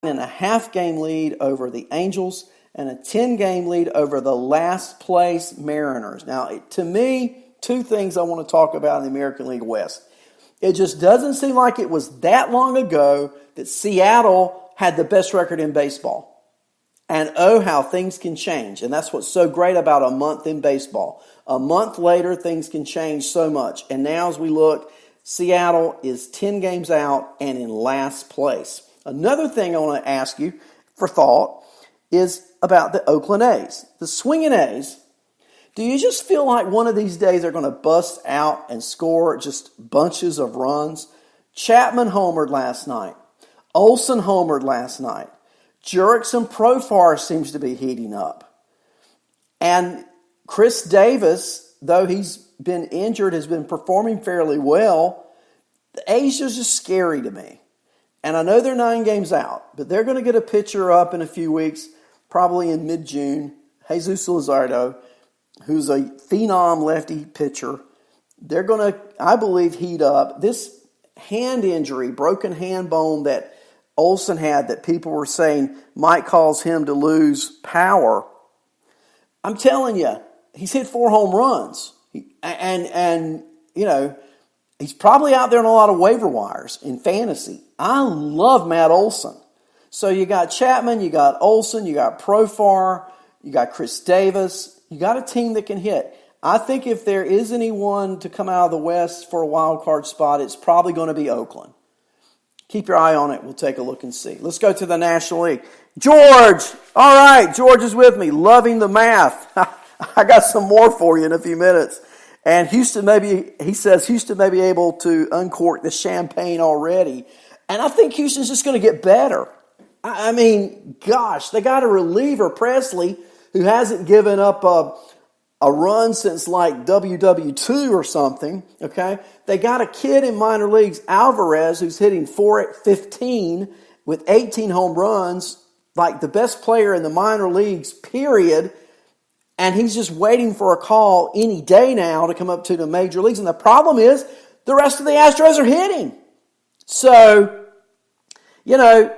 9.5 game lead over the Angels and a 10-game lead over the last place Mariners. Now, to me, two things I want to talk about in the American League West. It just doesn't seem like it was that long ago that Seattle had the best record in baseball. And oh, how things can change. And that's what's so great about a month in baseball. A month later, things can change so much. And now as we look, Seattle is 10 games out and in last place. Another thing I want to ask you for thought is about the Oakland A's. The swinging A's, do you just feel like one of these days they're going to bust out and score just bunches of runs? Chapman homered last night. Olsen homered last night. Jurickson Profar seems to be heating up. And Chris Davis, though he's been injured, has been performing fairly well. The A's are just scary to me. And I know they're 9 games out, but they're going to get a pitcher up in a few weeks, probably in mid-June, Jesus Luzardo, who's a phenom lefty pitcher. They're going to, I believe, heat up. This hand injury, broken hand bone that Olsen had that people were saying might cause him to lose power. I'm telling you, he's hit 4 home runs. And you know, he's probably out there in a lot of waiver wires in fantasy. I love Matt Olsen. So you got Chapman, you got Olsen, you got Profar, you got Chris Davis. You got a team that can hit. I think if there is anyone to come out of the West for a wild card spot, it's probably going to be Oakland. Keep your eye on it. We'll take a look and see. Let's go to the National League. George. All right. George is with me. Loving the math. I got some more for you in a few minutes. And he says Houston may be able to uncork the champagne already. And I think Houston's just going to get better. I mean, gosh, they got a reliever, Presley, who hasn't given up a run since like WW2 or something, okay? They got a kid in minor leagues, Alvarez, who's hitting 4-15 with 18 home runs, like the best player in the minor leagues, period. And he's just waiting for a call any day now to come up to the major leagues. And the problem is the rest of the Astros are hitting. So, you know,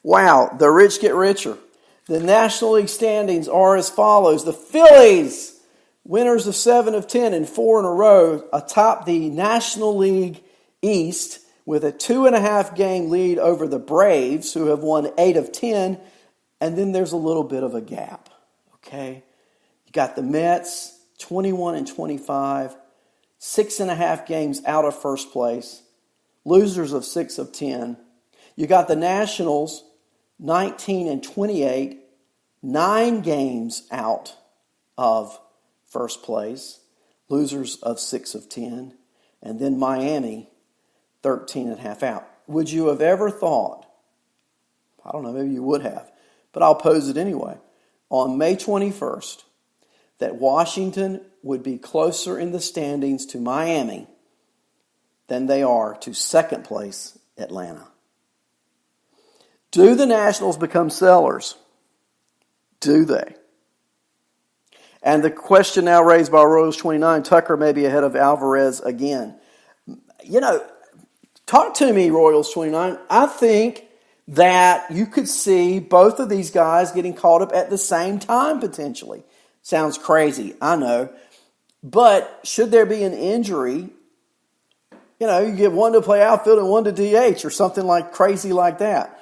wow, the rich get richer. The National League standings are as follows. The Phillies, winners of 7 of 10 and 4 in a row, atop the National League East with a 2.5 game lead over the Braves, who have won 8 of 10. And then there's a little bit of a gap, okay? You got the Mets, 21 and 25, 6.5 games out of first place, losers of 6 of 10. You got the Nationals, 19 and 28, 9 games out of first place, losers of 6 of 10, and then Miami, 13.5 out. Would you have ever thought, I don't know, maybe you would have, but I'll pose it anyway, on May 21st, that Washington would be closer in the standings to Miami than they are to second place Atlanta? Do the Nationals become sellers? Do they? And the question now raised by Royals 29, Tucker may be ahead of Alvarez again. You know, talk to me, Royals 29. I think that you could see both of these guys getting caught up at the same time potentially. Sounds crazy, I know. But should there be an injury, you know, you give one to play outfield and one to DH or something like crazy like that.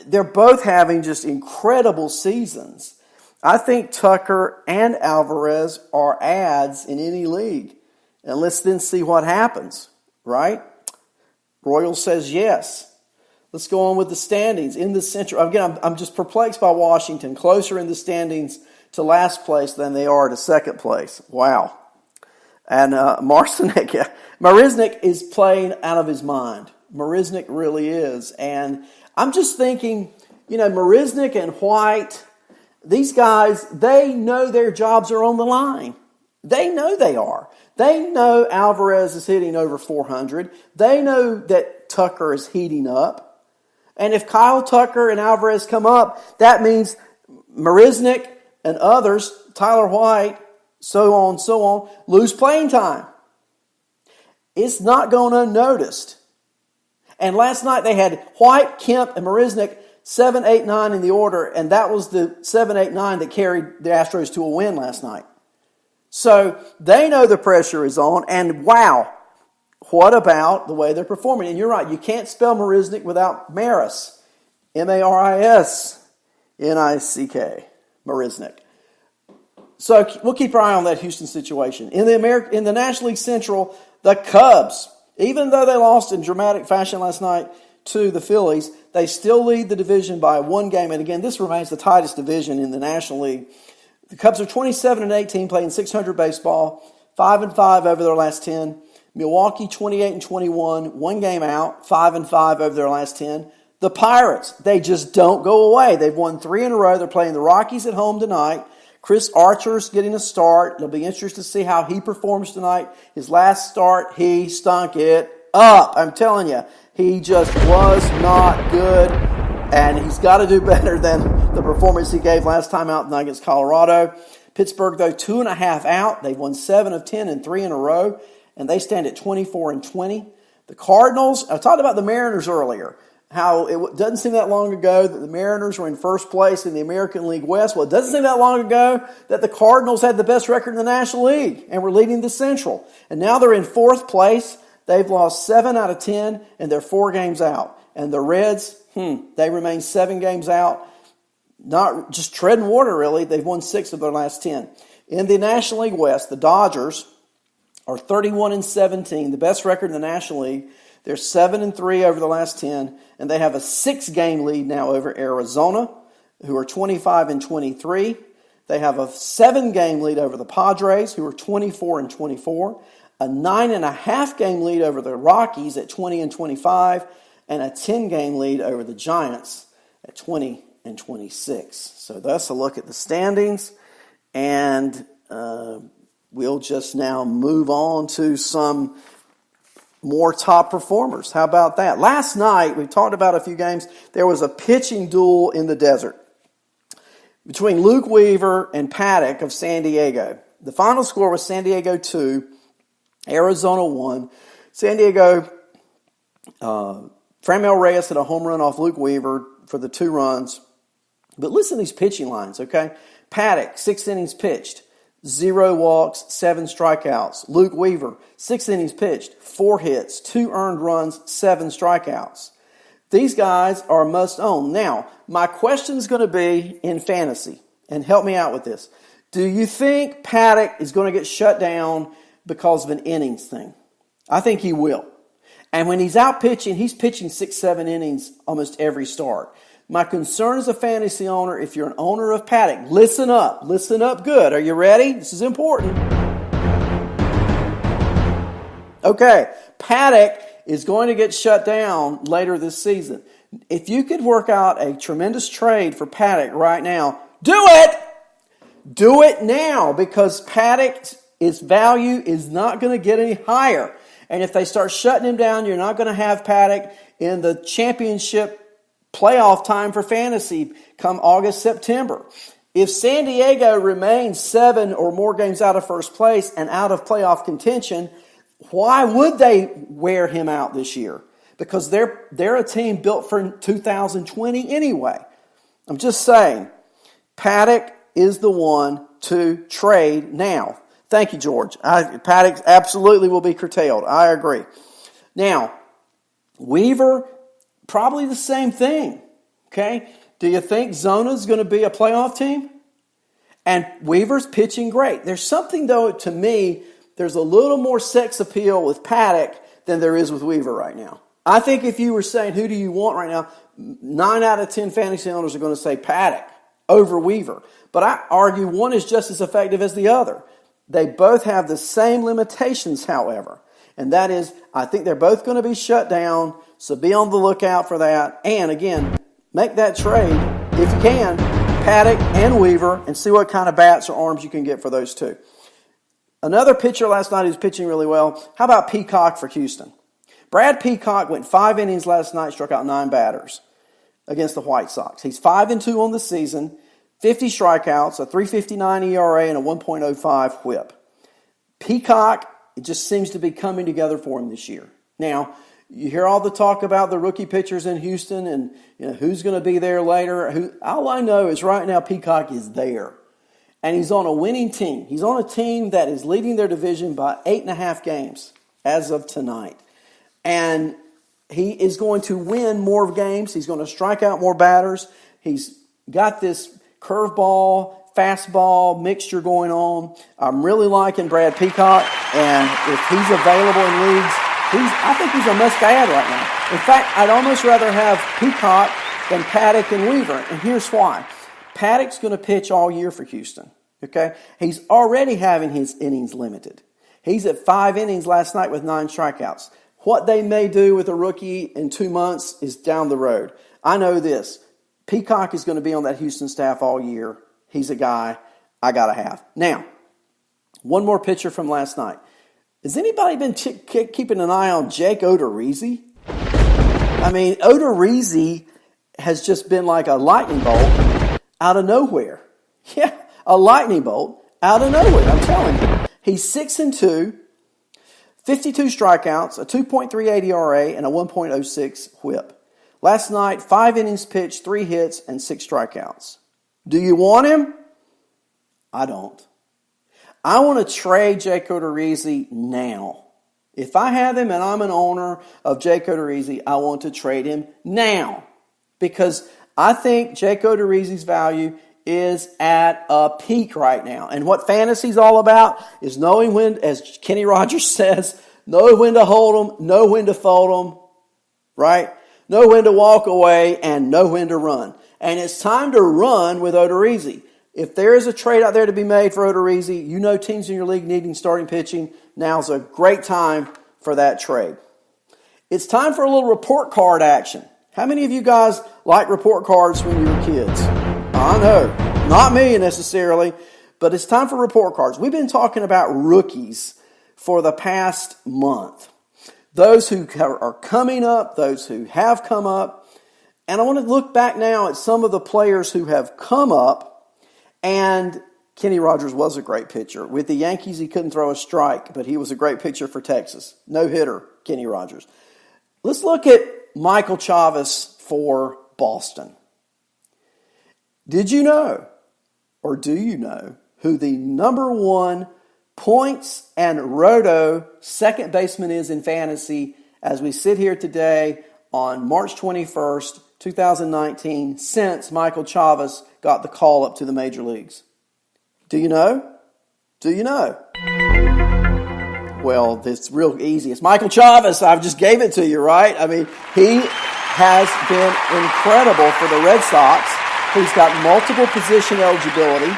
They're both having just incredible seasons. I think Tucker and Alvarez are ads in any league. And let's then see what happens, right? Royals says yes. Let's go on with the standings. In the Central, again, I'm just perplexed by Washington, closer in the standings to last place than they are to second place. Wow. And Marisnik is playing out of his mind. Marisnik really is. And I'm just thinking, you know, Marisnik and White, these guys, they know their jobs are on the line. They know they are. They know Alvarez is hitting over 400. They know that Tucker is heating up. And if Kyle Tucker and Alvarez come up, that means Marisnik and others, Tyler White, so on, lose playing time. It's not going unnoticed. And last night they had White, Kemp, and Marisnik 7, 8, 9 in the order, and that was the 7, 8, 9 that carried the Astros to a win last night. So they know the pressure is on, and wow, what about the way they're performing? And you're right, you can't spell Marisnick without Maris. Marisnick. Marisnick. So we'll keep our eye on that Houston situation. In the National League Central, the Cubs, even though they lost in dramatic fashion last night to the Phillies, they still lead the division by one game. And again, this remains the tightest division in the National League. The Cubs are 27-18, playing .600 baseball, 5-5 over their last 10. Milwaukee 28-21, one game out, 5-5 over their last 10. The Pirates, they just don't go away. They've won 3 in a row. They're playing the Rockies at home tonight. Chris Archer's getting a start. It'll be interesting to see how he performs tonight. His last start, he stunk it up. I'm telling you, he just was not good, and he's got to do better than the performance he gave last time out against Colorado. Pittsburgh, though, 2.5 out. They've won 7 of 10 and 3 in a row, and they stand at 24-20. The Cardinals, I talked about the Mariners earlier, how it doesn't seem that long ago that the Mariners were in first place in the American League West. Well, it doesn't seem that long ago that the Cardinals had the best record in the National League and were leading the Central. And now they're in fourth place. They've lost 7 out of 10, and they're 4 games out. And the Reds, they remain 7 games out. Not just treading water, really. They've won 6 of their last 10. In the National League West, the Dodgers are 31-17, the best record in the National League. They're 7-3 over the last 10, and they have a 6-game lead now over Arizona, who are 25-23. They have a 7-game lead over the Padres, who are 24-24, a 9.5-game lead over the Rockies at 20-25, and a 10-game lead over the Giants at 20-26. So that's a look at the standings, and we'll just now move on to some more top performers. How about that? Last night, we talked about a few games. There was a pitching duel in the desert between Luke Weaver and Paddock of San Diego. The final score was San Diego 2, Arizona 1. San Diego, Franmil Reyes hit a home run off Luke Weaver for the 2 runs. But listen to these pitching lines, okay? Paddock, 6 innings pitched, 0 walks, 7 strikeouts. Luke Weaver, 6 innings pitched, 4 hits, 2 earned runs, 7 strikeouts. These guys are must own. Now, my question is going to be in fantasy, and help me out with this. Do you think Paddock is going to get shut down because of an innings thing? I think he will. And when he's out pitching, he's pitching 6-7 innings almost every start. My concern as a fantasy owner, if you're an owner of Paddock, listen up good. Are you ready? This is important. Okay, Paddock is going to get shut down later this season. If you could work out a tremendous trade for Paddock right now, do it! Do it now, because Paddock's value is not going to get any higher. And if they start shutting him down, you're not going to have Paddock in the championship playoff time for fantasy come August, September. If San Diego remains 7 or more games out of first place and out of playoff contention, why would they wear him out this year? Because they're a team built for 2020 anyway. I'm just saying, Paddock is the one to trade now. Thank you, George. Paddock absolutely will be curtailed. I agree. Now, Weaver, probably the same thing. Okay? Do you think Zona's going to be a playoff team? And Weaver's pitching great. There's something, though, to me, there's a little more sex appeal with Paddock than there is with Weaver right now. I think if you were saying, who do you want right now, 9 out of 10 fantasy owners are going to say Paddock over Weaver. But I argue one is just as effective as the other. They both have the same limitations, however. And that is, I think they're both going to be shut down, so be on the lookout for that. And again, make that trade, if you can, Paddock and Weaver, and see what kind of bats or arms you can get for those two. Another pitcher last night who's pitching really well, how about Peacock for Houston? Brad Peacock went 5 innings last night, struck out 9 batters against the White Sox. He's 5-2 on the season, 50 strikeouts, a 3.59 ERA, and a 1.05 whip. Peacock, it just seems to be coming together for him this year. Now, You hear all the talk about the rookie pitchers in Houston and who's going to be there later. All I know is right now Peacock is there. And he's on a winning team. He's on a team that is leading their division by 8.5 games as of tonight. And he is going to win more games. He's going to strike out more batters. He's got this curveball, fastball mixture going on. I'm really liking Brad Peacock. And if he's available in leagues, I think he's a must-add right now. In fact, I'd almost rather have Peacock than Paddock and Weaver. And here's why. Paddock's going to pitch all year for Houston. Okay? He's already having his innings limited. He's at 5 innings last night with 9 strikeouts. What they may do with a rookie in 2 months is down the road. I know this. Peacock is going to be on that Houston staff all year. He's a guy I got to have. Now, one more picture from last night. Has anybody been keeping an eye on Jake Odorizzi? I mean, Odorizzi has just been like a lightning bolt out of nowhere. Yeah, a lightning bolt out of nowhere, I'm telling you. He's 6-2, 52 strikeouts, a 2.38 ERA, and a 1.06 whip. Last night, 5 innings pitched, 3 hits, and 6 strikeouts. Do you want him? I don't. I want to trade Jake Odorizzi now. If I have him and I'm an owner of Jake Odorizzi, I want to trade him now. Because I think Jake Odorizzi's value is at a peak right now. And what fantasy's all about is knowing when, as Kenny Rogers says, know when to hold them, know when to fold them, right? Know when to walk away and know when to run. And it's time to run with Odorizzi. If there is a trade out there to be made for Odorizzi, you know teams in your league needing starting pitching, now's a great time for that trade. It's time for a little report card action. How many of you guys like report cards when you were kids? I know, not me necessarily, but it's time for report cards. We've been talking about rookies for the past month. Those who are coming up, those who have come up. And I want to look back now at some of the players who have come up. And Kenny Rogers was a great pitcher. With the Yankees, he couldn't throw a strike, but he was a great pitcher for Texas. No hitter, Kenny Rogers. Let's look at Michael Chavis for Boston. Did you know, or do you know, who the number 1 points and roto second baseman is in fantasy as we sit here today on March 21st, 2019, since Michael Chavis got the call up to the major leagues? Do you know? Do you know? Well, it's real easy. It's Michael Chavis. I just gave it to you, right? I mean, he has been incredible for the Red Sox. He's got multiple position eligibility,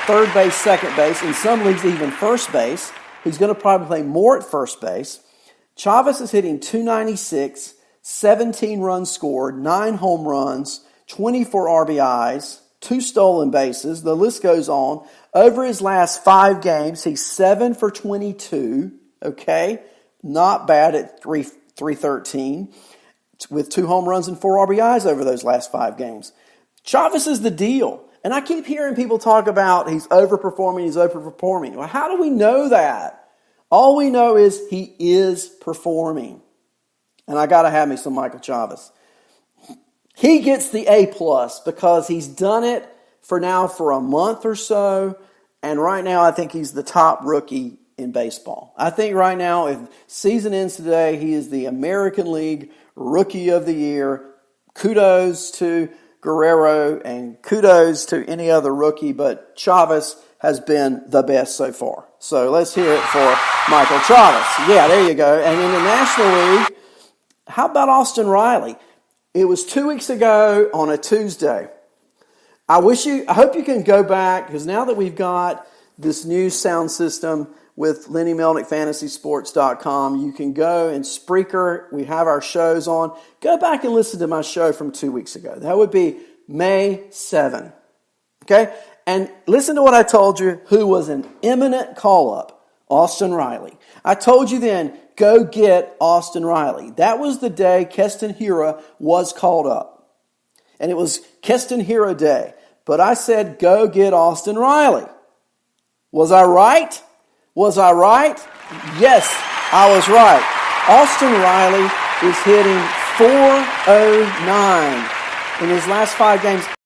third base, second base, in some leagues even first base. He's going to probably play more at first base. Chavis is hitting .296, 17 runs scored, 9 home runs, 24 RBIs, 2 stolen bases. The list goes on. Over his last 5 games, he's 7 for 22. Okay, not bad at 313, with 2 home runs and 4 RBIs over those last 5 games. Chavis is the deal. And I keep hearing people talk about he's overperforming. Well, how do we know that? All we know is he is performing. And I got to have me some Michael Chavis. He gets the A+ because he's done it for a month or so. And right now, I think he's the top rookie in baseball. I think right now, if season ends today, he is the American League Rookie of the Year. Kudos to Guerrero and kudos to any other rookie, but Chavis has been the best so far. So let's hear it for Michael Chavis. Yeah, there you go. And in the National League, how about Austin Riley? It was 2 weeks ago on a Tuesday. I hope you can go back, because now that we've got this new sound system with Lenny Melnick FantasySports.com, you can go and Spreaker. We have our shows on. Go back and listen to my show from 2 weeks ago. That would be May 7. Okay? And listen to what I told you, who was an imminent call-up, Austin Riley. I told you then, go get Austin Riley. That was the day Keston Hiura was called up. And it was Keston Hiura Day. But I said, go get Austin Riley. Was I right? Was I right? Yes, I was right. Austin Riley is hitting .409 in his last 5 games.